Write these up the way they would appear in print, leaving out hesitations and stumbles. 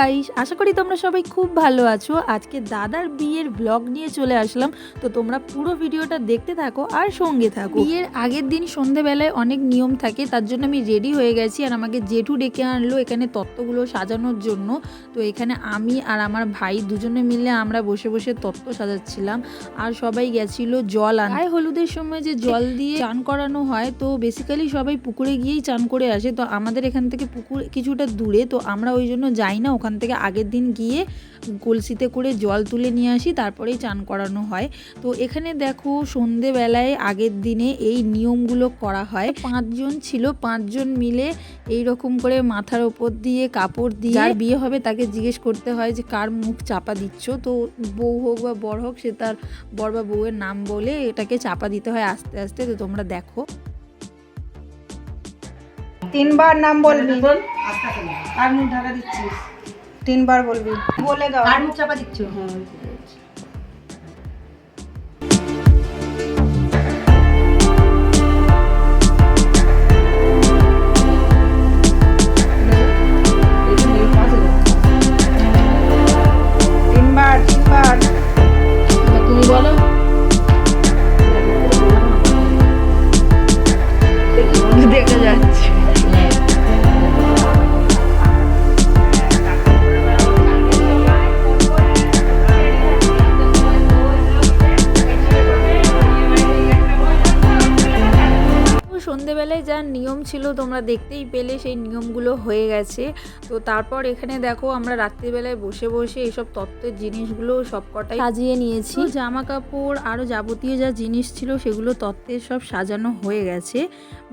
Guys, আশা করি তোমরা সবাই খুব ভালো আছো। আজকে দাদার বিয়ের ব্লগ নিয়ে চলে আসলাম, তো তোমরা পুরো ভিডিওটা দেখতে থাকো আর সঙ্গে থাকো। বিয়ের আগের দিন সন্ধেবেলায় অনেক নিয়ম থাকে, তার জন্য আমি রেডি হয়ে গেছি। আর আমাকে জেঠু ডেকে আনলো এখানে তত্ত্বগুলো সাজানোর জন্য। তো এখানে আমি আর আমার ভাই দুজনে মিলে আমরা বসে বসে তত্ত্ব সাজাচ্ছিলাম, আর সবাই গেছিল জল আনতে। গায়ে হলুদের সময় যে জল দিয়ে চান করানো হয়, তো বেসিক্যালি সবাই পুকুরে গিয়েই চান করে আসে। তো আমাদের এখান থেকে পুকুর কিছুটা দূরে, তো আমরা ওই জন্য যাই না, ওখান থেকে আগের দিন গিয়ে কলসিতে করে জল তুলে নিয়ে আসি, তারপরেই চান করানো হয়। তো এখানে দেখো সন্ধেবেলায় আগের দিনে এই নিয়মগুলো করা হয়। 5 জন ছিল, 5 জন মিলে এই রকম করে মাথার ওপর দিয়ে কাপড় দিয়ে, যার বিয়ে হবে তাকে জিজ্ঞেস করতে হয় যে কার মুখ চাপা দিচ্ছ। তো বউ হোক বা বর হোক, সে তার বর বা বউয়ের নাম বলে এটাকে চাপা দিতে হয় আস্তে আস্তে। তো তোমরা দেখো, 3 বার নাম বলবি। আর মুখ ঢাকা দিচ্ছিস? 3 বার বলবি, বলে দাও। আর মুখ চাপা দিচ্ছ? তিনবার তুমি বলো। দেখে যাচ্ছে। সন্ধেবেলায় যা নিয়ম ছিল তোমরা দেখতেই পেলে, সেই নিয়মগুলো হয়ে গেছে। তো তারপর এখানে দেখো আমরা রাত্রিবেলায় বসে বসে এইসব তত্ত্বের জিনিসগুলো সবকটাই সাজিয়ে নিয়েছি। জামা কাপড় আরও যাবতীয় যা জিনিস ছিল সেগুলো তত্ত্বের সব সাজানো হয়ে গেছে।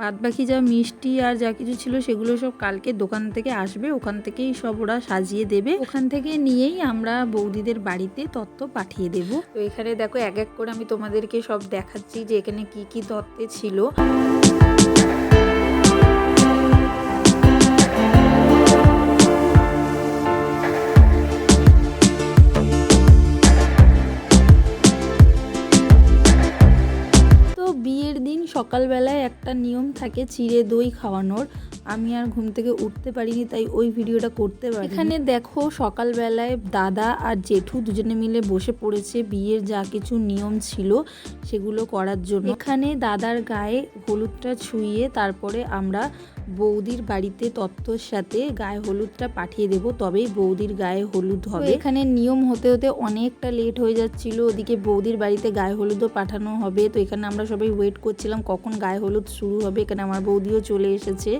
বাদবাকি যা মিষ্টি আর যা কিছু ছিল সেগুলো সব কালকে দোকান থেকে আসবে, ওখান থেকেই সব ওরা সাজিয়ে দেবে। ওখান থেকে নিয়েই আমরা বৌদিদের বাড়িতে তত্ত্ব পাঠিয়ে দেব। তো এখানে দেখো এক এক করে আমি তোমাদেরকে সব দেখাচ্ছি যে এখানে কি কি তত্ত্বে ছিল। বিয়ের দিন সকালবেলায় একটা নিয়ম থাকে চিড়ে দই খাওয়ানোর। আমি আর ঘুম থেকে উঠতে পারিনি, তাই ওই ভিডিওটা করতে পারি। এখানে দেখো সকালবেলায় দাদা আর জেঠু দুজনে মিলে বসে পড়েছে বিয়ের যা কিছু নিয়ম ছিল সেগুলো করার জন্য। এখানে দাদার গায়ে হলুদটা ছুঁয়ে তারপরে আমরা বৌদির বাড়িতে তত্ত্বর সাথে গায়ে হলুদটা পাঠিয়ে দেব, তবেই বৌদির গায়ে হলুদ হবে। এখানে নিয়ম হতে হতে অনেকটা লেট হয়ে যাচ্ছিল, ওদিকে বৌদির বাড়িতে গায়ে হলুদও পাঠানো হবে। তো এখানে আমরা সবাই ওয়েট করছিলাম কখন গায়ে হলুদ শুরু হবে। এখানে আমার বৌদিও চলে এসেছে।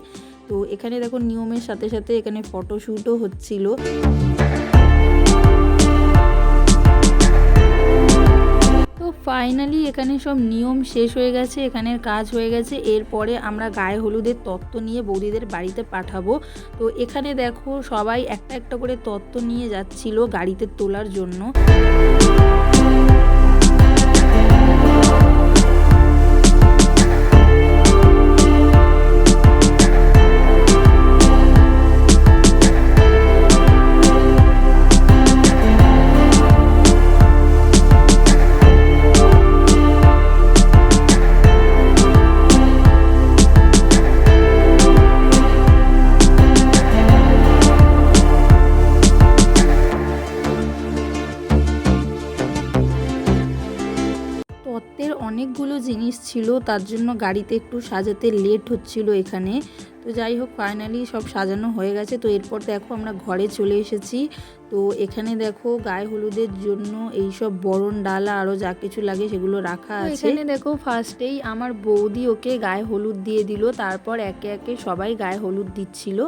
তো এখানে দেখো নিয়মের সাথে সাথে এখানে ফটোশ্যুটও হচ্ছিল। তো ফাইনালি এখানে সব নিয়ম শেষ হয়ে গেছে, এখানের কাজ হয়ে গেছে। এরপরে আমরা গায়ে হলুদের তত্ত্ব নিয়ে বৌদিদের বাড়িতে পাঠাবো। তো এখানে দেখো সবাই একটা একটা করে তত্ত্ব নিয়ে যাচ্ছিল গাড়িতে তোলার জন্য। তত্ত্বের অনেকগুলো জিনিস ছিল, তার জন্য গাড়িতে একটু সাজাতে লেট হচ্ছিল এখানে। তো যাই হোক ফাইনালি সব সাজানো হয়ে গেছে। তো এরপর দেখো আমরা ঘরে চলে এসেছি। তো এখানে দেখো গায়ে হলুদের জন্য এইসব বরণ ডালা আরও যা কিছু লাগে সেগুলো রাখা আছে। এখানে দেখো ফার্স্টেই আমার বৌদি ওকে গায়ে হলুদ দিয়ে দিল, তারপর একে একে সবাই গায়ে হলুদ দিচ্ছিল।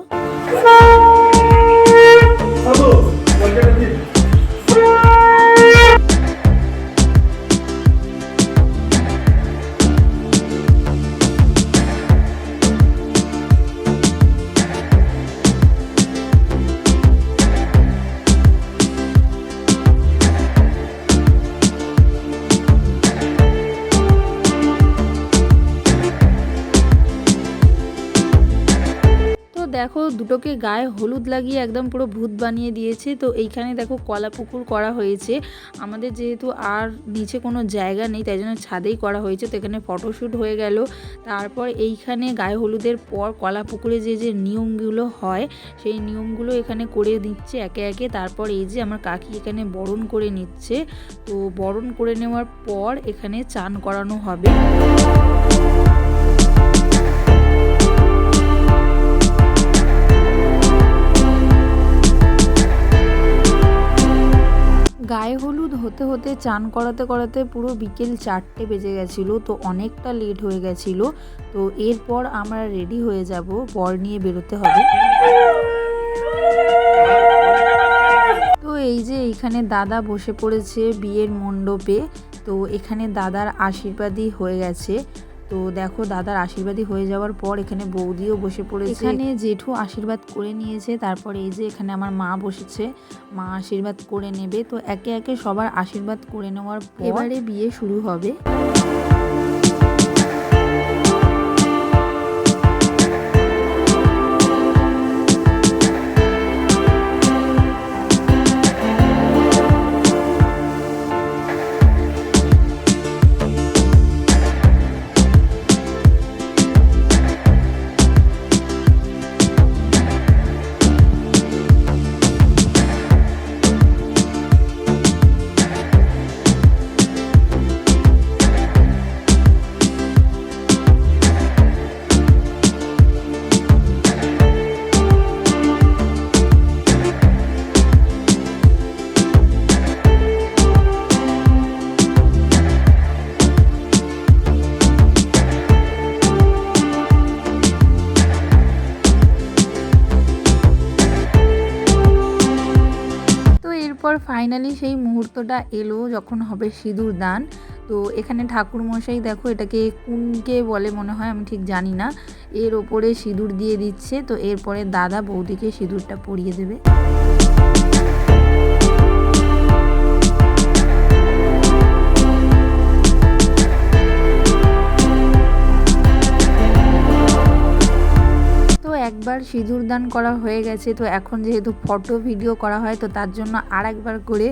দেখো দুটোকে গায়ে হলুদ লাগিয়ে একদম পুরো ভূত বানিয়ে দিয়েছে। তো এইখানে দেখো কলা পুকুর করা হয়েছে। আমাদের যেহেতু আর নিচে কোনো জায়গা নেই তাই জন্য ছাদেই করা হয়েছে। তো এখানে ফটোশ্যুট হয়ে গেল। তারপর এইখানে গায়ে হলুদের পর কলা পুকুরে যে যে নিয়মগুলো হয় সেই নিয়মগুলো এখানে করে দিচ্ছে একে একে। তারপর এই যে আমার কাকি এখানে বরণ করে নিচ্ছে। তো বরণ করে নেওয়ার পর এখানে চান করানো হবে। গায়ে হলুদ হতে হতে চান করাতে করাতে পুরো বিকেল 4টে বেজে গেছিলো। তো অনেকটা লেট হয়ে গেছিলো। তো এরপর আমরা রেডি হয়ে যাব, বর নিয়ে বেরোতে হবে। তো এই যে এইখানে দাদা বসে পড়েছে বিয়ের মণ্ডপে। তো এখানে দাদার আশীর্বাদই হয়ে গেছে। তো দেখো দাদার আশীর্বাদই হয়ে যাওয়ার পর এখানে বৌদিও বসে পড়েছে। এখানে জেঠু আশীর্বাদ করে নিয়েছে। তারপরে এই যে এখানে আমার মা বসেছে, মা আশীর্বাদ করে নেবে। তো একে একে সবার আশীর্বাদ করে নেওয়ার পর এবারে বিয়ে শুরু হবে। ফাইনালি সেই মুহূর্তটা এলো যখন হবে সিঁদুর দান। তো এখানে ঠাকুরমশাই দেখো এটাকে কুনকে বলে মনে হয়, আমি ঠিক জানি না, এর ওপরে সিঁদুর দিয়ে দিচ্ছে। তো এরপরে দাদা বৌদিকে সিঁদুরটা পরিয়ে দেবে। একবার সিঁদুর দান করা হয়ে গেছে। তো এখন যেহেতু ফটো ভিডিও করা হয় তো তার জন্য আর একবার করে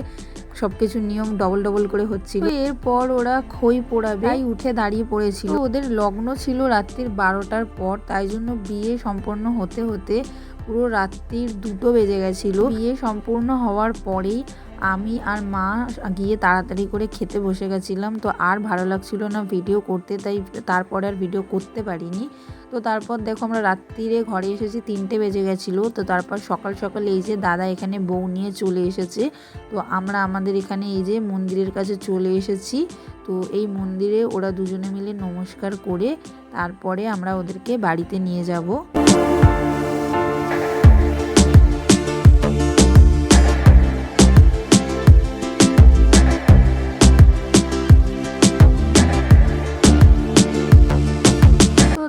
সব কিছু নিয়ম ডবল করে হচ্ছিল। এরপর ওরা খই পোড়াবে, তাই উঠে দাঁড়িয়ে পড়েছিল। ওদের লগ্ন ছিল রাত্রির 12টার পর, তাই জন্য বিয়ে সম্পন্ন হতে হতে পুরো রাত্রির 2টো বেজে গেছিলো। বিয়ে সম্পূর্ণ হওয়ার পরেই আমি আর মা গিয়ে তাড়াতাড়ি করে খেতে বসে গেছিলাম। তো আর ভালো লাগছিল না ভিডিও করতে, তাই তারপরে আর ভিডিও করতে পারিনি। তো তারপর দেখো আমরা রাত্রিরে ঘরে এসেছি 3টে বেজে গেছিলো। তো তারপর সকাল সকাল এই যে দাদা এখানে বউ নিয়ে চলে এসেছে। তো আমরা আমাদের এখানে এই যে মন্দিরের কাছে চলে এসেছি। তো এই মন্দিরে ওরা দুজনে মিলে নমস্কার করে তারপরে আমরা ওদেরকে বাড়িতে নিয়ে যাব।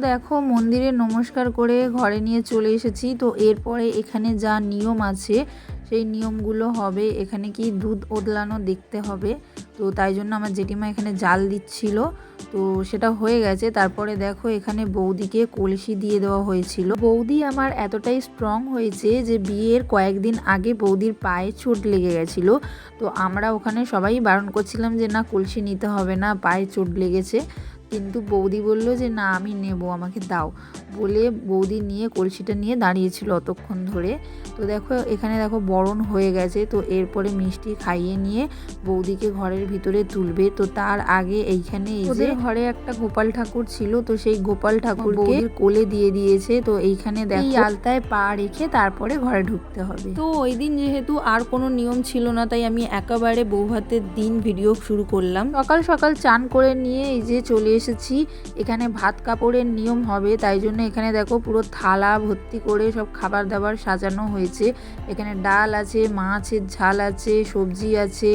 দেখো মন্দিরে নমস্কার করে ঘরে নিয়ে চলে এসেছি। তো এরপরে এখানে যা নিয়ম আছে সেই নিয়মগুলো হবে। এখানে কি দুধ ওদলানো দেখতে হবে। তো তাই জন্য আমার জেঠিমা এখানে জাল দিচ্ছিল। তো সেটা হয়ে গেছে। তারপরে দেখো এখানে বৌদিকে কলসি দিয়ে দেওয়া হয়েছিল। বৌদি আমার এতটাই স্ট্রং হয়েছে যে বিয়ের কয়েকদিন আগে বৌদির পায়ে চোট লেগে গেছিলো। তো আমরা ওখানে সবাই বারণ করছিলাম যে না কলসি নিতে হবে না, পায়ে চোট লেগেছে। কিন্তু বৌদি বলল যে না আমি নেব, আমাকে দাও বলে বৌদি নিয়ে কলসিটা নিয়ে দাঁড়িয়েছিল অতক্ষণ ধরে। তো দেখো এখানে দেখো বরণ হয়ে গেছে। তো এরপরে মিষ্টি খাইয়ে নিয়ে বৌদিকে ঘরের ভিতরে তুলবে। তো তার আগে এইখানে ওদের ঘরে একটা গোপাল ঠাকুর ছিল। তো সেই গোপাল ঠাকুরকে কোলে দিয়ে দিয়েছে। তো এইখানে দেখো আলতায় পা রেখে তারপরে ঘরে ঢুকতে হবে। তো ওই দিন যেহেতু আর কোনো নিয়ম ছিল না তাই আমি একেবারে বৌভাতের দিন ভিডিও শুরু করলাম। সকাল সকাল চান করে নিয়ে এই যে চলে এসেছি। এখানে ভাত কাপড়ের নিয়ম হবে, তাই জন্য এখানে দেখো পুরো থালা ভর্তি করে সব খাবার দাবার সাজানো হয়েছে। এখানে ডাল আছে, মাছের ঝাল আছে, সবজি আছে,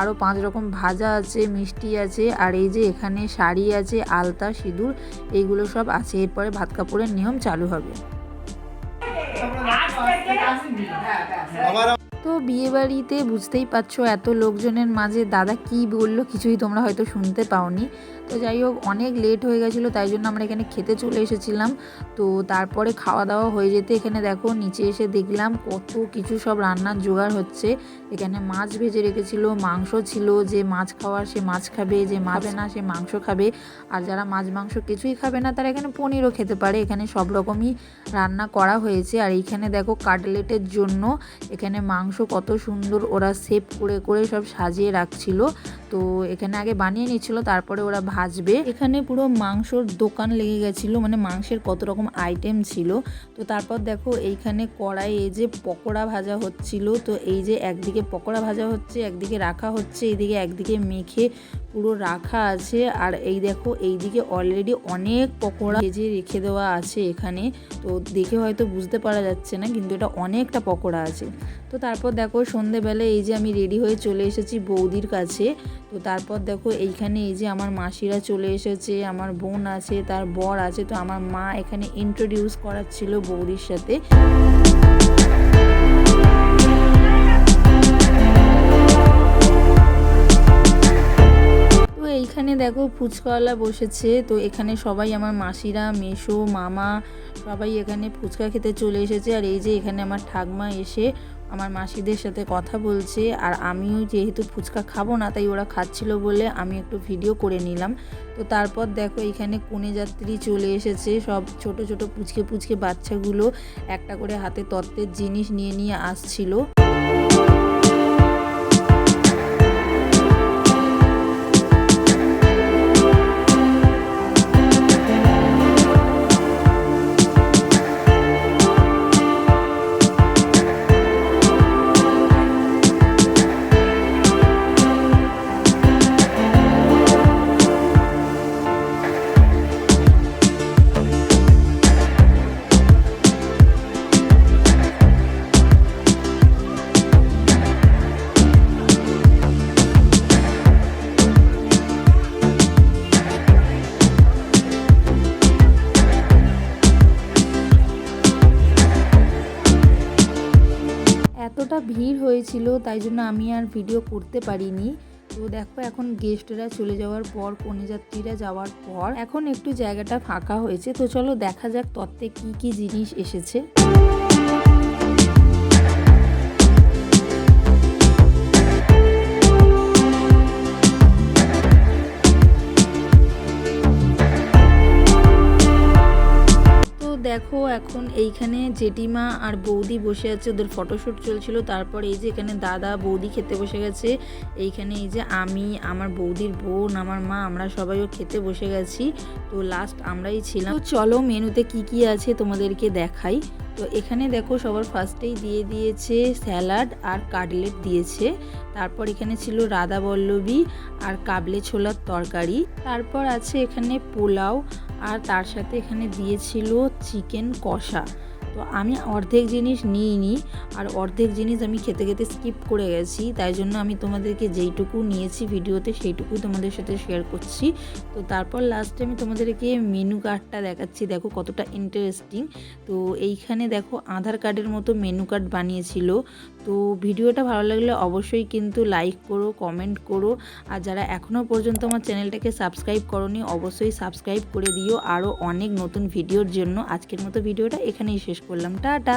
আরও 5 রকম ভাজা আছে, মিষ্টি আছে, আর এই যে এখানে শাড়ি আছে, আলতা, সিঁদুর, এইগুলো সব আছে। এরপরে ভাত কাপড়ের নিয়ম চালু হবে। তো বিয়েবাড়িতে বুঝতেই পারছো এত লোকজনের মাঝে দাদা কি বললো কিছুই তোমরা হয়তো শুনতে পাওনি। তো যাই হোক অনেক লেট হয়ে গেছিলো, তাই জন্য আমরা এখানে খেতে চলে এসেছিলাম। তো তারপরে খাওয়া দাওয়া হয়ে যেতে এখানে দেখো নিচে এসে দেখলাম কত কিছু সব রান্নার জোগাড় হচ্ছে। এখানে মাছ ভেজে রেখেছিল, মাংস ছিল, যে মাছ খাওয়ার সে মাছ খাবে, যে খাবে না সে মাংস খাবে, আর যারা মাছ মাংস কিছুই খাবে না তারা এখানে পনিরও খেতে পারে। এখানে সব রকমই রান্না করা হয়েছে। আর এইখানে দেখো কাটলেটের জন্য এখানে মাংস কত সুন্দর ওরা সেভ করে করে সব সাজিয়ে রাখছিল। তো এখানে আগে বানিয়ে নিচ্ছিল, তারপরে ওরা ভাজবে। এখানে পুরো মাংসর দোকান লেগে গেছিলো, মানে মাংসের কত রকম আইটেম ছিল। তো তারপর দেখো এইখানে কড়াইয়ে যে পকোড়া ভাজা হচ্ছিল, তো এই যে একদিকে পকোড়া ভাজা হচ্ছে, একদিকে রাখা হচ্ছে, এইদিকে একদিকে মেখে পুরো রাখা আছে। আর এই দেখো এইদিকে অলরেডি অনেক পকোড়া ভেজে রেখে দেওয়া আছে এখানে। তো দেখে হয়তো বুঝতে পারা যাচ্ছে না, কিন্তু এটা অনেকটা পকোড়া আছে। তো তারপর দেখো সন্ধেবেলায় এই যে আমি রেডি হয়ে চলে এসেছি বৌদির কাছে। তো তারপর দেখো এইখানে এই যে আমার মাসিরা চলে এসেছে, আমার বোন আছে, তার বর আছে। তো আমার মা এখানে ইন্ট্রোডিউস করাচ্ছিল বৌদির সাথে। তো এইখানে দেখো ফুচকাওয়ালা বসেছে। তো এখানে সবাই আমার মাসিরা, মেসো, মামা সবাই এখানে ফুচকা খেতে চলে এসেছে। আর এই যে এখানে আমার ঠাকমা এসে আমার মাসিদের সাথে কথা বলছে। আর আমিও যেহেতু ফুচকা খাবো না, তাই ওরা খাচ্ছিল বলে আমি একটু ভিডিও করে নিলাম। তো তারপর দেখো এখানে কনে যাত্রী চলে এসেছে, সব ছোট ছোট পুচকে পুচকে বাচ্চাগুলো একটা করে হাতে তত্ত্বের জিনিস নিয়ে নিয়ে আসছিল। এতটা ভিড় হয়েছিল তাই জন্য আমি আর ভিডিও করতে পারিনি। তো দেখো এখন গেস্টরা চলে যাওয়ার পর, কনেযাত্রীরা যাওয়ার পর এখন একটু জায়গাটা ফাঁকা হয়েছে। তো চলো দেখা যাক তত্ত্বে কি কি জিনিস এসেছে। দেখো এখন এইখানে জেঠিমা আর বৌদি বসে আছে, ওদের ফটোশ্যুট চলছিল। তারপর এই যে এখানে দাদা বৌদি খেতে বসে গেছে। এইখানে এই যে আমি, আমার বৌদির বোন, আমার মা, আমরা সবাইও খেতে বসে গেছি। তো লাস্ট আমরাই ছিলাম। তো চলো মেনুতে কি কি আছে তোমাদেরকে দেখাই। তো এখানে দেখো সবার ফার্স্টেই দিয়ে দিয়েছে স্যালাড আর কাটলেট দিয়েছে। তারপর এখানে ছিল রাধা বল্লভী আর কাবলে ছোলার তরকারি। তারপর আছে এখানে পোলাও, আর তার সাথে এখানে দিয়েছিল চিকেন কষা। তো আমি অর্ধেক জিনিস নিইনি, আর অর্ধেক জিনিস আমি খেতে খেতে স্কিপ করে গেছি। তাই জন্য আমি তোমাদেরকে যেইটুকু নিয়েছি ভিডিওতে সেইটুকুই তোমাদের সাথে শেয়ার করছি। তো তারপর লাস্টে আমি তোমাদেরকে মেনু কার্ডটা দেখাচ্ছি, দেখো কতটা ইন্টারেস্টিং। তো এইখানে দেখো আধার কার্ডের মতো মেনু কার্ড বানিয়েছিল। তো ভিডিওটা ভালো লাগলে অবশ্যই কিন্তু লাইক করো, কমেন্ট করো। আর যারা এখনও পর্যন্ত আমার চ্যানেলটাকে সাবস্ক্রাইব করোনি অবশ্যই সাবস্ক্রাইব করে দিও আরও অনেক নতুন ভিডিওর জন্য। আজকের মতো ভিডিওটা এখানেই শেষ করলাম, টাটা।